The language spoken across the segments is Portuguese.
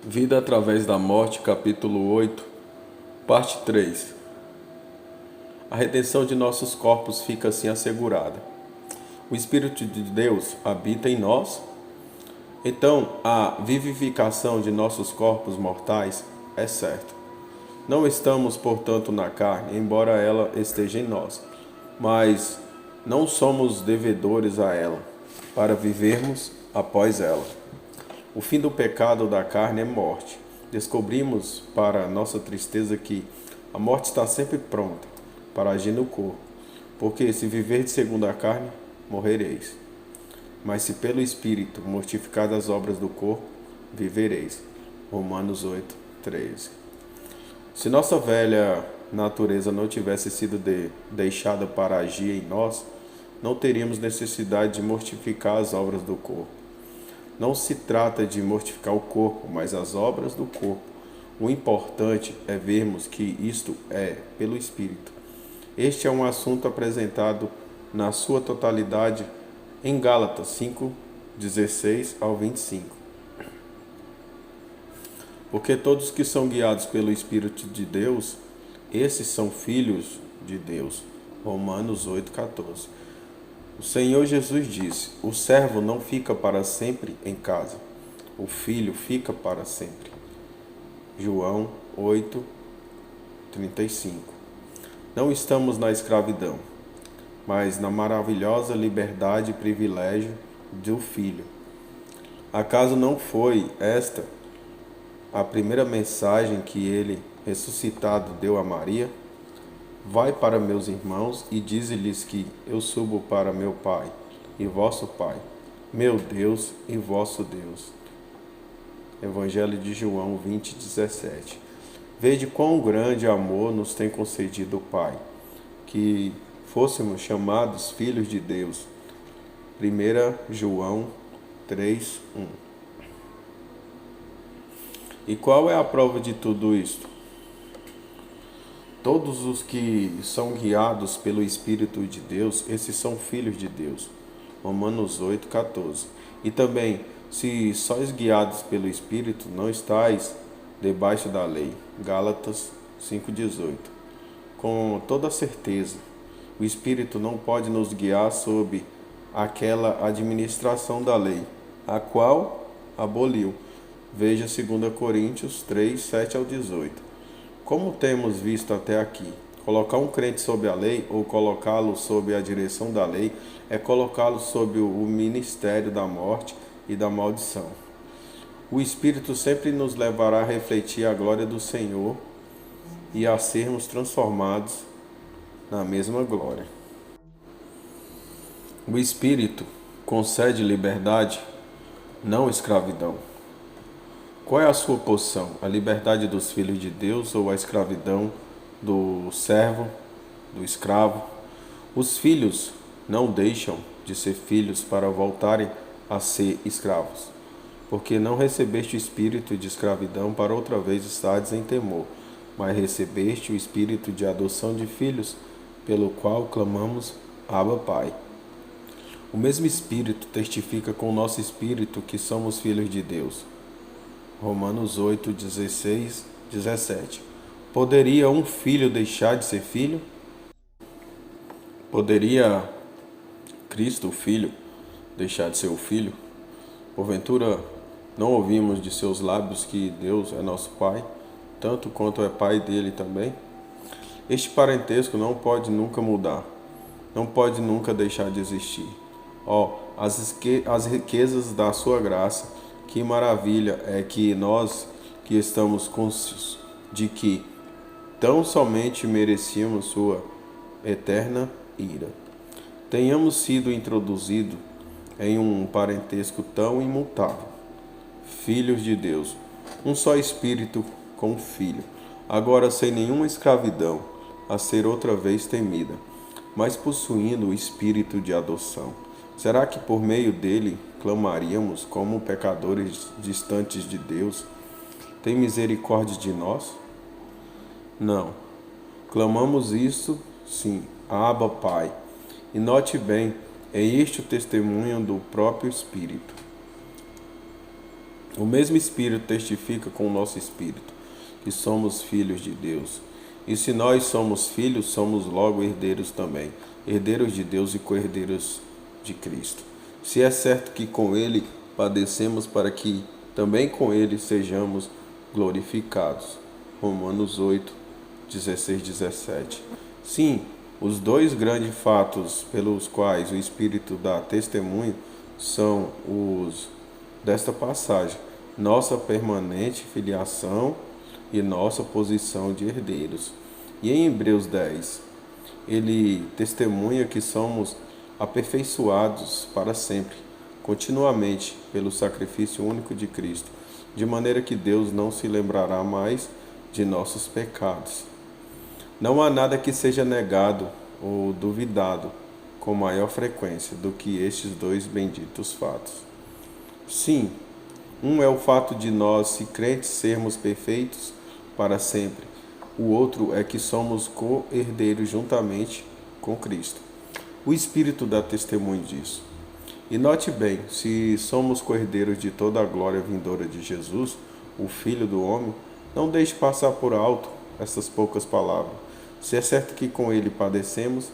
Vida através da morte, capítulo 8, parte 3. A redenção de nossos corpos fica assim assegurada. O Espírito de Deus habita em nós, então a vivificação de nossos corpos mortais é certa. Não estamos, portanto, na carne, embora ela esteja em nós, mas não somos devedores a ela, para vivermos após ela. O fim do pecado da carne é morte. Descobrimos, para nossa tristeza, que a morte está sempre pronta para agir no corpo, porque se viverdes segundo a carne, morrereis. Mas se pelo Espírito mortificadas as obras do corpo, vivereis. Romanos 8, 13. Se nossa velha natureza não tivesse sido deixada para agir em nós, não teríamos necessidade de mortificar as obras do corpo. Não se trata de mortificar o corpo, mas as obras do corpo. O importante é vermos que isto é pelo Espírito. Este é um assunto apresentado na sua totalidade em Gálatas 5, 16 ao 25. Porque todos que são guiados pelo Espírito de Deus, esses são filhos de Deus. Romanos 8, 14. O Senhor Jesus disse: o servo não fica para sempre em casa, o filho fica para sempre. João 8, 35. Não estamos na escravidão, mas na maravilhosa liberdade e privilégio do filho. Acaso não foi esta a primeira mensagem que ele, ressuscitado, deu a Maria? Vai para meus irmãos e dize-lhes que eu subo para meu Pai e vosso Pai, meu Deus e vosso Deus. Evangelho de João 20, 17. Vede quão grande amor nos tem concedido o Pai, que fôssemos chamados filhos de Deus. 1 João 3, 1. E qual é a prova de tudo isto? Todos os que são guiados pelo Espírito de Deus, esses são filhos de Deus. Romanos 8, 14. E também, se sois guiados pelo Espírito, não estáis debaixo da lei. Gálatas 5, 18. Com toda certeza, o Espírito não pode nos guiar sob aquela administração da lei, a qual aboliu. Veja 2 Coríntios 3, 7 ao 18. Como temos visto até aqui, colocar um crente sob a lei ou colocá-lo sob a direção da lei é colocá-lo sob o ministério da morte e da maldição. O Espírito sempre nos levará a refletir a glória do Senhor e a sermos transformados na mesma glória. O Espírito concede liberdade, não escravidão. Qual é a sua posição? A liberdade dos filhos de Deus ou a escravidão do servo, do escravo? Os filhos não deixam de ser filhos para voltarem a ser escravos, porque não recebeste o espírito de escravidão para outra vez estares em temor, mas recebeste o espírito de adoção de filhos, pelo qual clamamos, Abba, Pai. O mesmo Espírito testifica com o nosso espírito que somos filhos de Deus. Romanos 8, 16, 17. Poderia um filho deixar de ser filho? Poderia Cristo, o Filho, deixar de ser o Filho? Porventura, não ouvimos de seus lábios que Deus é nosso Pai, tanto quanto é Pai dele também? Este parentesco não pode nunca mudar, não pode nunca deixar de existir. As riquezas da sua graça, que maravilha é que nós que estamos conscientes de que tão somente merecíamos sua eterna ira, tenhamos sido introduzidos em um parentesco tão imutável, filhos de Deus, um só espírito com o Filho, agora sem nenhuma escravidão, a ser outra vez temida, mas possuindo o espírito de adoção. Será que por meio dele clamaríamos como pecadores distantes de Deus? Tem misericórdia de nós? Não. Clamamos isso, sim, Abba, Pai. E note bem, é este o testemunho do próprio Espírito. O mesmo Espírito testifica com o nosso espírito que somos filhos de Deus. E se nós somos filhos, somos logo herdeiros também, herdeiros de Deus e co-herdeiros de Cristo. Se é certo que com Ele padecemos, para que também com Ele sejamos glorificados. Romanos 8, 16, 17. Sim, os dois grandes fatos pelos quais o Espírito dá testemunho são os desta passagem: nossa permanente filiação e nossa posição de herdeiros. E em Hebreus 10, ele testemunha que somos aperfeiçoados para sempre, continuamente, pelo sacrifício único de Cristo, de maneira que Deus não se lembrará mais de nossos pecados. Não há nada que seja negado ou duvidado com maior frequência do que estes dois benditos fatos. Sim, um é o fato de nós, se crentes, sermos perfeitos para sempre. O outro é que somos co-herdeiros juntamente com Cristo. O Espírito dá testemunho disso. E note bem, se somos co-herdeiros de toda a glória vindoura de Jesus, o Filho do Homem, não deixe passar por alto essas poucas palavras. Se é certo que com Ele padecemos,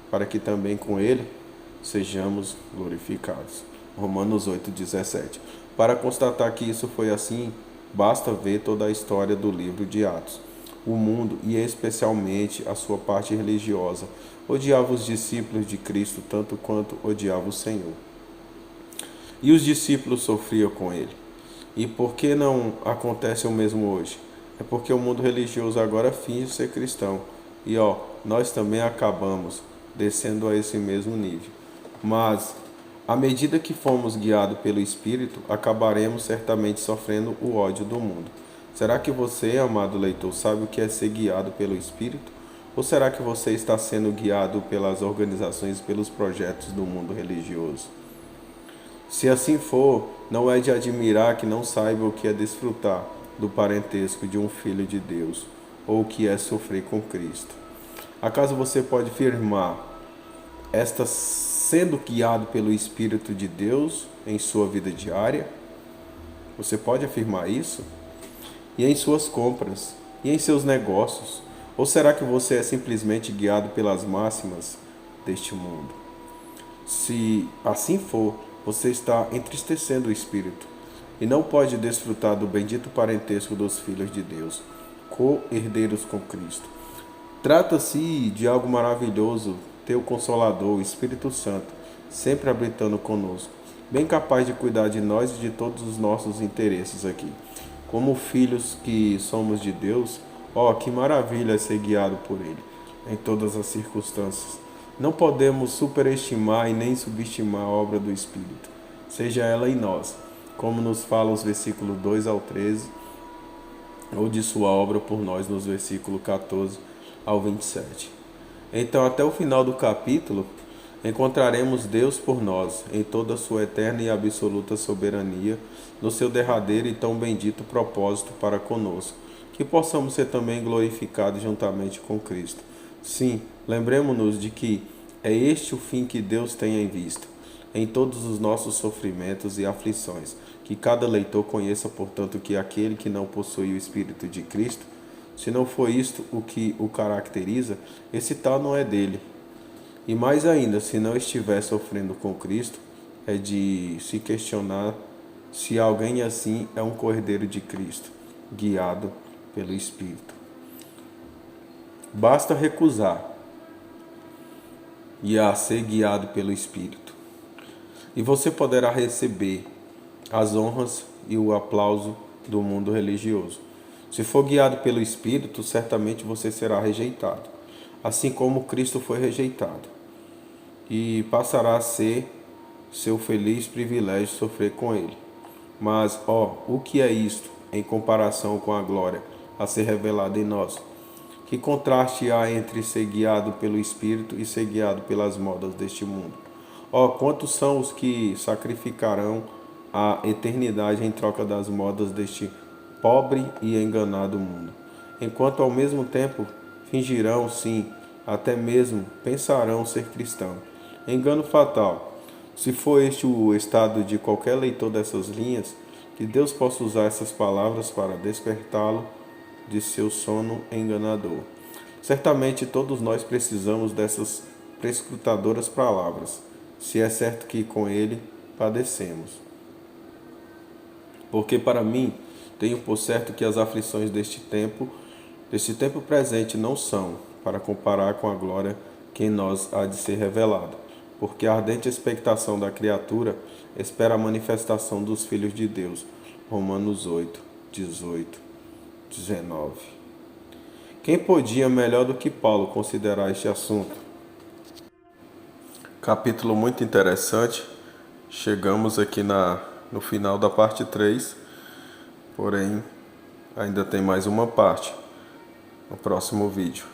para que também com Ele sejamos glorificados. Romanos 8,17. Para constatar que isso foi assim, basta ver toda a história do livro de Atos. O mundo, e especialmente a sua parte religiosa, odiava os discípulos de Cristo tanto quanto odiava o Senhor. E os discípulos sofriam com ele. E por que não acontece o mesmo hoje? É porque o mundo religioso agora finge ser cristão. E nós também acabamos descendo a esse mesmo nível. Mas, à medida que fomos guiados pelo Espírito, acabaremos certamente sofrendo o ódio do mundo. Será que você, amado leitor, sabe o que é ser guiado pelo Espírito? Ou será que você está sendo guiado pelas organizações e pelos projetos do mundo religioso? Se assim for, não é de admirar que não saiba o que é desfrutar do parentesco de um filho de Deus, ou o que é sofrer com Cristo. Acaso você pode afirmar esta sendo guiado pelo Espírito de Deus em sua vida diária? Você pode afirmar isso? E em suas compras? E em seus negócios? Ou será que você é simplesmente guiado pelas máximas deste mundo? Se assim for, você está entristecendo o Espírito e não pode desfrutar do bendito parentesco dos filhos de Deus, co-herdeiros com Cristo. Trata-se de algo maravilhoso ter o Consolador, o Espírito Santo, sempre habitando conosco, bem capaz de cuidar de nós e de todos os nossos interesses aqui. Como filhos que somos de Deus, que maravilha é ser guiado por Ele, em todas as circunstâncias. Não podemos superestimar e nem subestimar a obra do Espírito, seja ela em nós, como nos fala os versículos 2 ao 13, ou de sua obra por nós nos versículos 14 ao 27. Então, até o final do capítulo, encontraremos Deus por nós, em toda a sua eterna e absoluta soberania, no seu derradeiro e tão bendito propósito para conosco, que possamos ser também glorificados juntamente com Cristo. Sim, lembremos-nos de que é este o fim que Deus tem em vista, em todos os nossos sofrimentos e aflições, que cada leitor conheça, portanto, que aquele que não possui o Espírito de Cristo, se não for isto o que o caracteriza, esse tal não é dele. E mais ainda, se não estiver sofrendo com Cristo, é de se questionar se alguém assim é um cordeiro de Cristo, guiado pelo Espírito. Basta recusar e a ser guiado pelo Espírito, e você poderá receber as honras e o aplauso do mundo religioso. Se for guiado pelo Espírito, certamente você será rejeitado, assim como Cristo foi rejeitado, e passará a ser seu feliz privilégio sofrer com Ele. Mas, o que é isto em comparação com a glória a ser revelada em nós? Que contraste há entre ser guiado pelo Espírito e ser guiado pelas modas deste mundo? Quantos são os que sacrificarão a eternidade em troca das modas deste pobre e enganado mundo, enquanto ao mesmo tempo fingirão, sim, até mesmo pensarão ser cristão. Engano fatal. Se for este o estado de qualquer leitor dessas linhas, Que Deus possa usar essas palavras para despertá-lo de seu sono enganador. Certamente todos nós precisamos dessas prescrutadoras palavras, se é certo que com ele padecemos. Porque para mim, tenho por certo que as aflições deste tempo presente não são para comparar com a glória que em nós há de ser revelada, porque a ardente expectação da criatura espera a manifestação dos filhos de Deus. Romanos 8, 18, 19. Quem podia melhor do que Paulo considerar este assunto? Capítulo muito interessante. Chegamos aqui no final da parte 3, porém ainda tem mais uma parte no próximo vídeo.